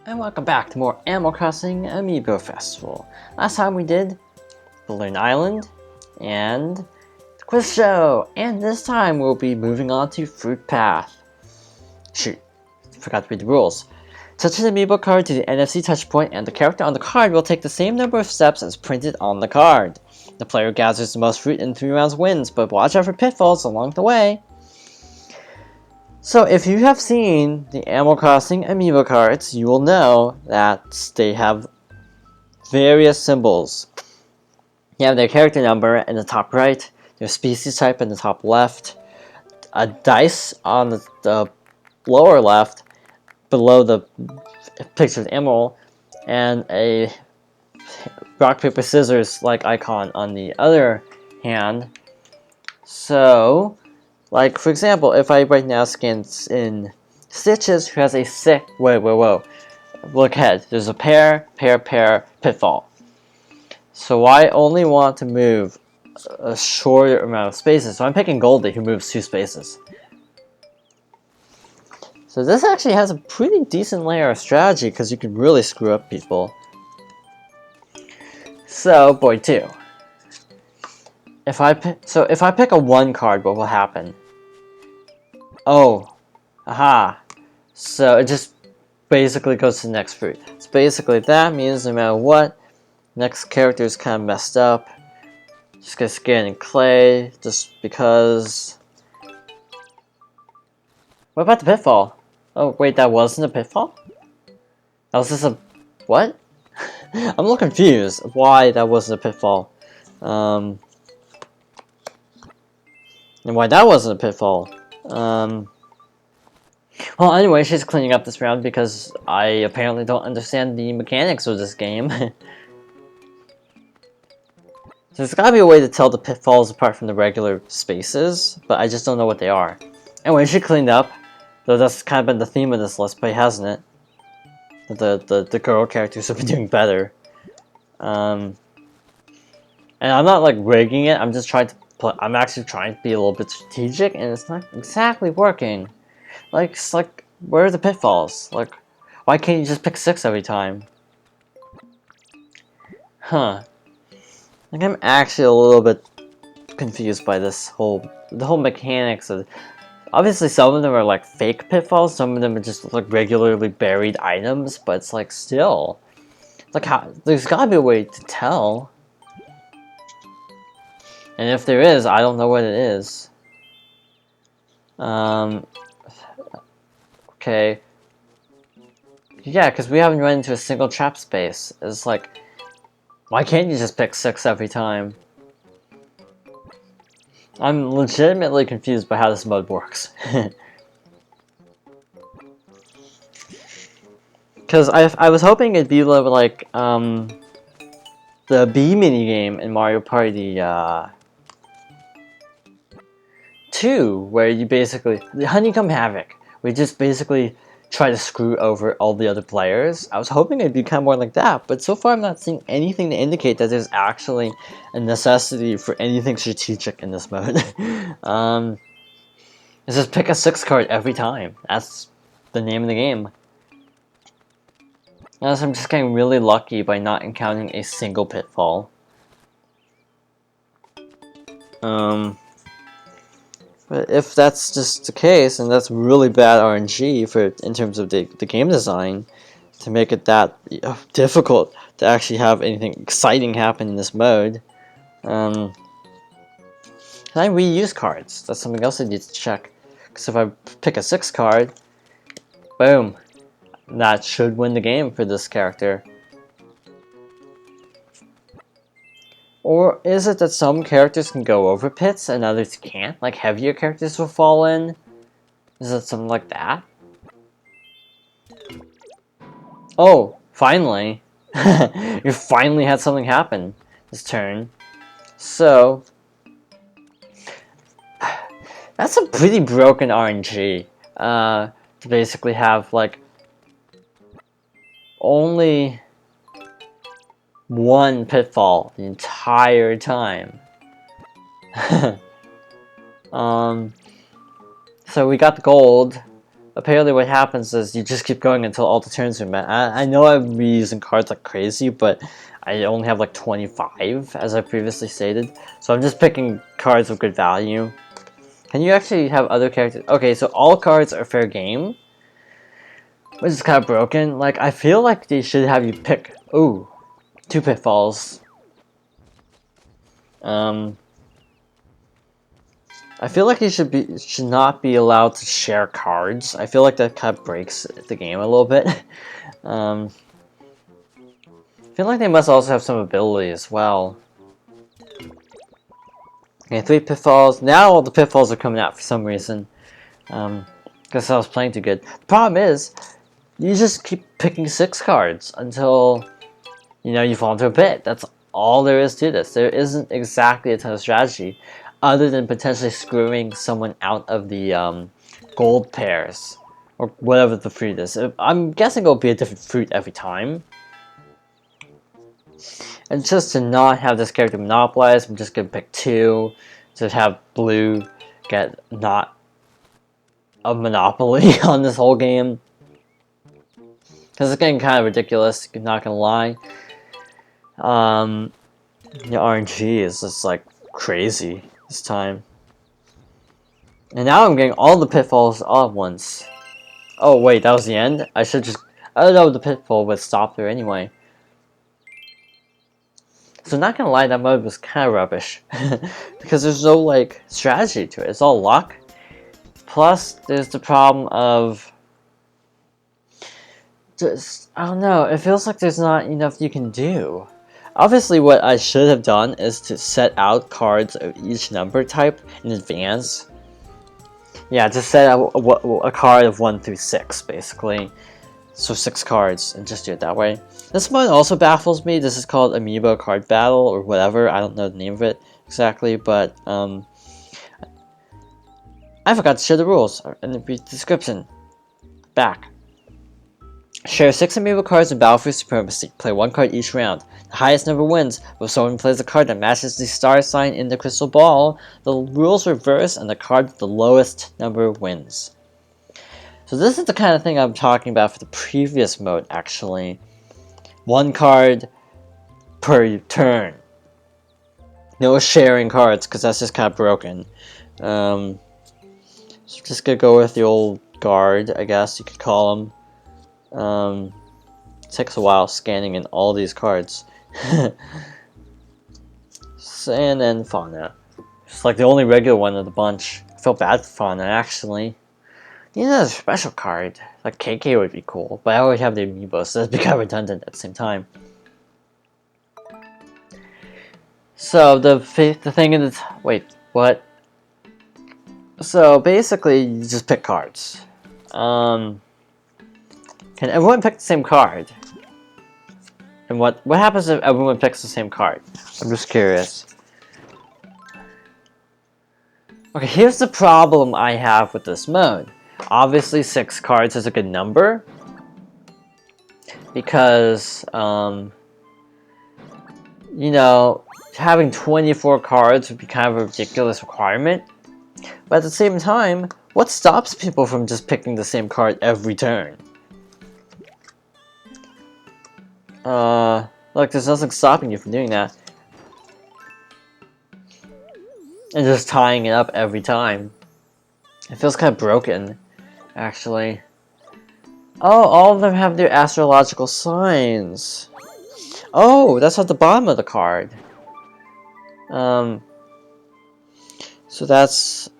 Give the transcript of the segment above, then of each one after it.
And welcome back to more Animal Crossing Amiibo Festival. Last time we did Balloon Island and the Quiz Show, and this time we'll be moving on to Fruit Path. Shoot, forgot to read the rules. Touch an Amiibo card to the NFC touchpoint and the character on the card will take the same number of steps as printed on the card. The player who gathers the most fruit in 3 rounds wins, but watch out for pitfalls along the way. So if you have seen the Animal Crossing Amiibo cards, you will know that they have various symbols. You have their character number in the top right, their species type in the top left, a dice on the lower left, below the pictured animal, and a rock, paper, scissors like icon on the other hand. So, like, for example, if I right now scan in Stitches, who has a whoa. Look ahead. There's a pair, pitfall. So I only want to move a shorter amount of spaces. So I'm picking Goldie, who moves 2 spaces. So this actually has a pretty decent layer of strategy, because you can really screw up people. So, boy 2. If I pick a 1 card, what will happen? Oh, aha. So it just basically goes to the next fruit. So basically that means no matter what, next character is kind of messed up. Just get scared in clay, just because. What about the pitfall? Oh wait, that wasn't a pitfall? That was just a... what? I'm a little confused why that wasn't a pitfall. And why that wasn't a pitfall. Well, anyway, she's cleaning up this round because I apparently don't understand the mechanics of this game. So there's gotta be a way to tell the pitfalls apart from the regular spaces, but I just don't know what they are. Anyway, she cleaned up, though that's kind of been the theme of this Let's Play, hasn't it? The girl characters have been doing better. And I'm not like rigging it, I'm just trying to I'm actually trying to be a little bit strategic, and it's not exactly working. Like, it's like, where are the pitfalls? Like, why can't you just pick 6 every time? Huh. Like, I'm actually a little bit confused by the whole mechanics of... Obviously, some of them are like fake pitfalls, some of them are just like regularly buried items, but it's like still... like, how... there's gotta be a way to tell. And if there is, I don't know what it is. Okay. Yeah, because we haven't run into a single trap space. It's like, why can't you just pick 6 every time? I'm legitimately confused by how this mode works. Because I was hoping it'd be like, the bee minigame in Mario Party, 2, where you basically... the Honeycomb Havoc. We just basically try to screw over all the other players. I was hoping it'd be kind of more like that, but so far I'm not seeing anything to indicate that there's actually a necessity for anything strategic in this mode. It's just pick a 6 card every time. That's the name of the game. Unless I'm just getting really lucky by not encountering a single pitfall. But if that's just the case, and that's really bad RNG in terms of the game design, to make it that difficult to actually have anything exciting happen in this mode. Can I reuse cards? That's something else I need to check. Because if I pick a 6 card, boom, that should win the game for this character. Or is it that some characters can go over pits and others can't? Like heavier characters will fall in? Is it something like that? Oh, finally! You finally had something happen this turn. So, that's a pretty broken RNG. To basically have like only 1 pitfall the entire time. So we got the gold, apparently what happens is you just keep going until all the turns are met. I know I'm reusing cards like crazy, but I only have like 25, as I previously stated. So I'm just picking cards with good value. Can you actually have other characters? Okay, so all cards are fair game, which is kind of broken. Like, I feel like they should have you pick, ooh, 2 pitfalls. I feel like you should not be allowed to share cards. I feel like that kind of breaks the game a little bit. I feel like they must also have some ability as well. Okay, 3 pitfalls. Now all the pitfalls are coming out for some reason. Because I was playing too good. The problem is, you just keep picking 6 cards until, you know, you fall into a pit. That's all there is to this. There isn't exactly a ton of strategy, other than potentially screwing someone out of the gold pairs, or whatever the fruit is. I'm guessing it'll be a different fruit every time. And just to not have this character monopolized, I'm just gonna pick 2 to have blue get not a monopoly on this whole game. Because it's getting kind of ridiculous, not gonna lie. The RNG is just like crazy this time. And now I'm getting all the pitfalls all at once. Oh wait, that was the end? I should just... I don't know, the pitfall would stop there anyway. So not gonna lie, that mode was kind of rubbish. Because there's no like strategy to it, it's all luck. Plus, there's the problem of... just, I don't know, it feels like there's not enough you can do. Obviously, what I should have done is to set out cards of each number type in advance. Yeah, just set out a card of 1 through 6, basically. So 6 cards, and just do it that way. This one also baffles me. This is called Amiibo Card Battle, or whatever. I don't know the name of it exactly, but I forgot to share the rules in the description. Back. Share 6 Amiibo cards in Battle for Supremacy. Play 1 card each round. The highest number wins. If someone plays a card that matches the star sign in the crystal ball, the rules reverse and the card with the lowest number wins. So this is the kind of thing I'm talking about for the previous mode, actually. 1 card per turn. No sharing cards, because that's just kind of broken. So just gonna go with the old guard, I guess you could call him. Takes a while scanning in all these cards. And then Fauna. It's like the only regular one of the bunch. I feel bad for Fauna, actually. You need a special card. Like KK would be cool, but I already have the Amiibo, so that'd be kind of redundant at the same time. So the thing is, wait, what? So basically, you just pick cards. Can everyone pick the same card? And what happens if everyone picks the same card? I'm just curious. Okay, here's the problem I have with this mode. Obviously, 6 cards is a good number. Because, you know, having 24 cards would be kind of a ridiculous requirement. But at the same time, what stops people from just picking the same card every turn? Look, there's nothing stopping you from doing that. And just tying it up every time. It feels kind of broken, actually. Oh, all of them have their astrological signs. Oh, that's at the bottom of the card. So that's...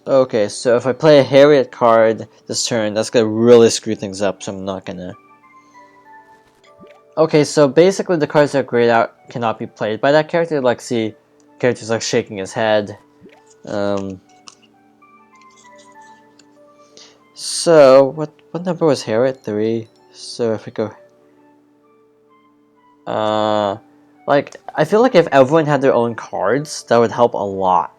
okay, so if I play a Harriet card this turn, that's gonna really screw things up, so I'm not gonna... Okay, so basically the cards that are grayed out cannot be played by that character. Like, see, character's like shaking his head. So, what number was Harriet? 3. So if we go... like, I feel like if everyone had their own cards, that would help a lot.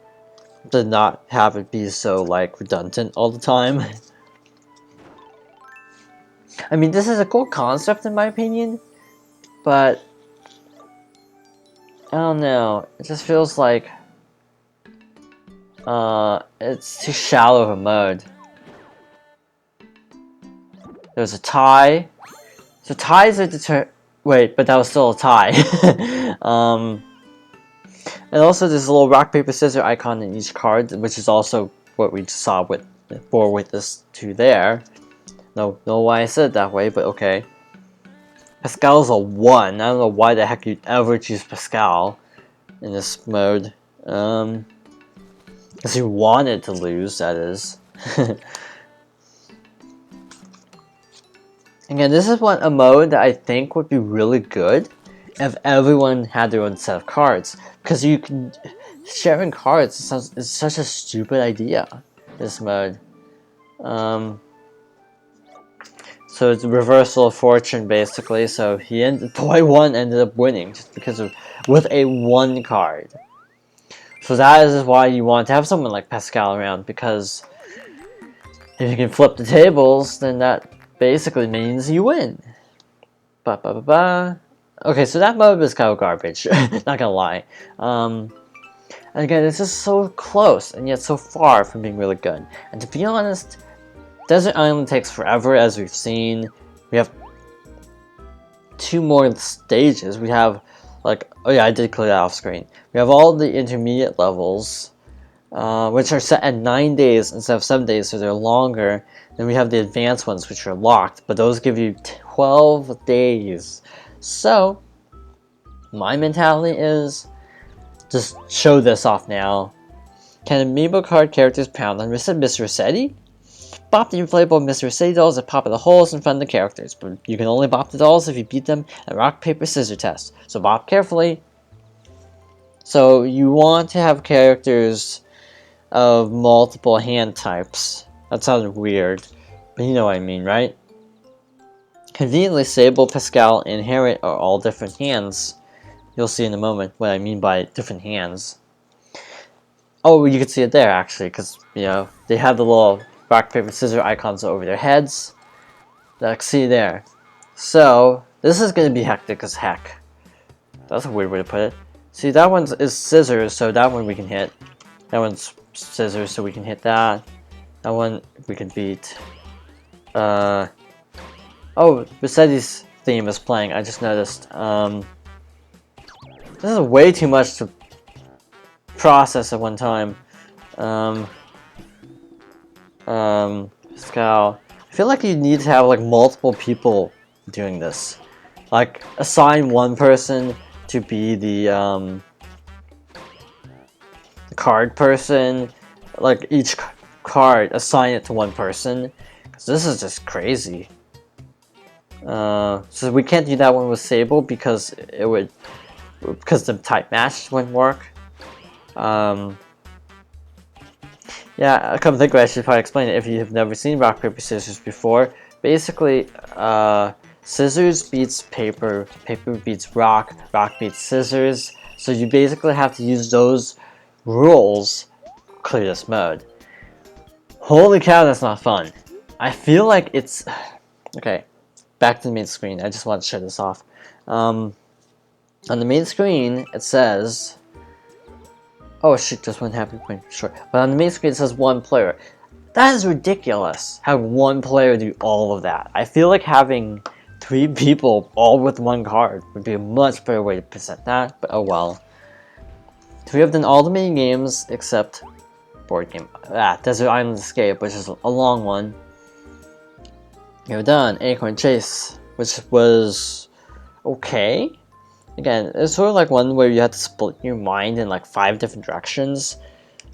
To not have it be so, like, redundant all the time. I mean, this is a cool concept in my opinion, but... I don't know, it just feels like... it's too shallow of a mode. There's a tie. So ties are wait, but that was still a tie. And also there's a little rock, paper, scissors icon in each card, which is also what we saw with this 2 there. No, know why I said it that way, but okay. Pascal's a 1. I don't know why the heck you'd ever choose Pascal in this mode. Because you wanted to lose, that is. Again, this is a mode that I think would be really good if everyone had their own set of cards. Because you can... sharing cards is such a stupid idea, this mode. So it's a reversal of fortune, basically. So boy 1 ended up winning just because of with a 1 card. So that is why you want to have someone like Pascal around, because if you can flip the tables, then that basically means you win. Okay, so that mode is kind of garbage. Not gonna lie. And again, it's just so close and yet so far from being really good. And to be honest, Desert Island takes forever, as we've seen. We have 2 more stages. We have, like, oh yeah, I did clear that off screen. We have all the intermediate levels, which are set at 9 days instead of 7 days, so they're longer. Then we have the advanced ones, which are locked, but those give you 12 days. So, my mentality is, just show this off now. Can Amiibo card characters pound on Miss Resetti? Bop the inflatable Mr. Resetti dolls that pop in the holes in front of the characters, but you can only bop the dolls if you beat them at rock, paper, scissors test. So bop carefully. So you want to have characters of multiple hand types. That sounds weird, but you know what I mean, right? Conveniently, Sable, Pascal, and Harriet are all different hands. You'll see in a moment what I mean by different hands. Oh, you can see it there, actually, because, you know, they have the little rock, paper, scissors icons over their heads. Like, see there. So, this is going to be hectic as heck. That's a weird way to put it. See, that one is scissors, so that one we can hit. That one's scissors, so we can hit that. That one we can beat. Oh, Resetti's theme is playing, I just noticed. This is way too much to process at one time. Pascal. I feel like you need to have like multiple people doing this. Like, assign one person to be the card person. Like, each card, assign it to one person. Because this is just crazy. So we can't do that one with Sable because the type match wouldn't work. Yeah, come to think of it, I should probably explain it if you have never seen rock, paper, scissors before. Basically, scissors beats paper, paper beats rock, rock beats scissors. So you basically have to use those rules to clear this mode. Holy cow, that's not fun. I feel like it's... Okay, back to the main screen. I just want to show this off. On the main screen, it says... Oh shit, just one happy point, sure. But on the main screen it says 1 player. That is ridiculous, having 1 player do all of that. I feel like having 3 people all with 1 card would be a much better way to present that, but oh well. So we have done all the mini games except board game. Desert Island Escape, which is a long one. We've done Acorn Chase, which was okay. Again, it's sort of like one where you had to split your mind in like 5 different directions,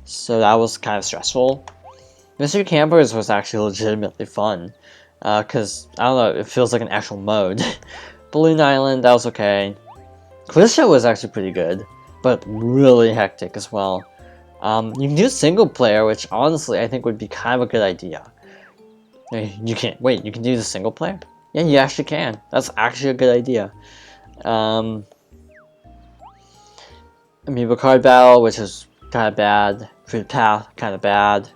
so that was kind of stressful. Mr. Campers was actually legitimately fun, because, I don't know, it feels like an actual mode. Balloon Island, that was okay. Quiz Show was actually pretty good, but really hectic as well. You can do single player, which honestly I think would be kind of a good idea. You can't, wait, you can do the single player? Yeah, you actually can. That's actually a good idea. Amiibo card battle, which is kind of bad. Fruit Path, kind of bad.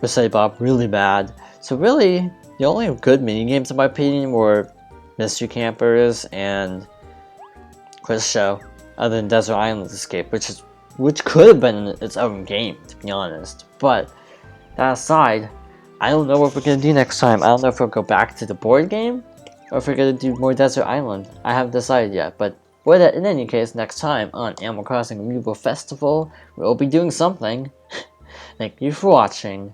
Resetti Bop, really bad. So really, the only good minigames in my opinion were Mystery Campers and Quiz Show, other than Desert Island Escape, which could have been its own game, to be honest. But that aside, I don't know what we're gonna do next time. I don't know if we'll go back to the board game, or if we're gonna do more Desert Island. I haven't decided yet, but in any case, next time on Animal Crossing Amiibo Festival, we'll be doing something. Thank you for watching.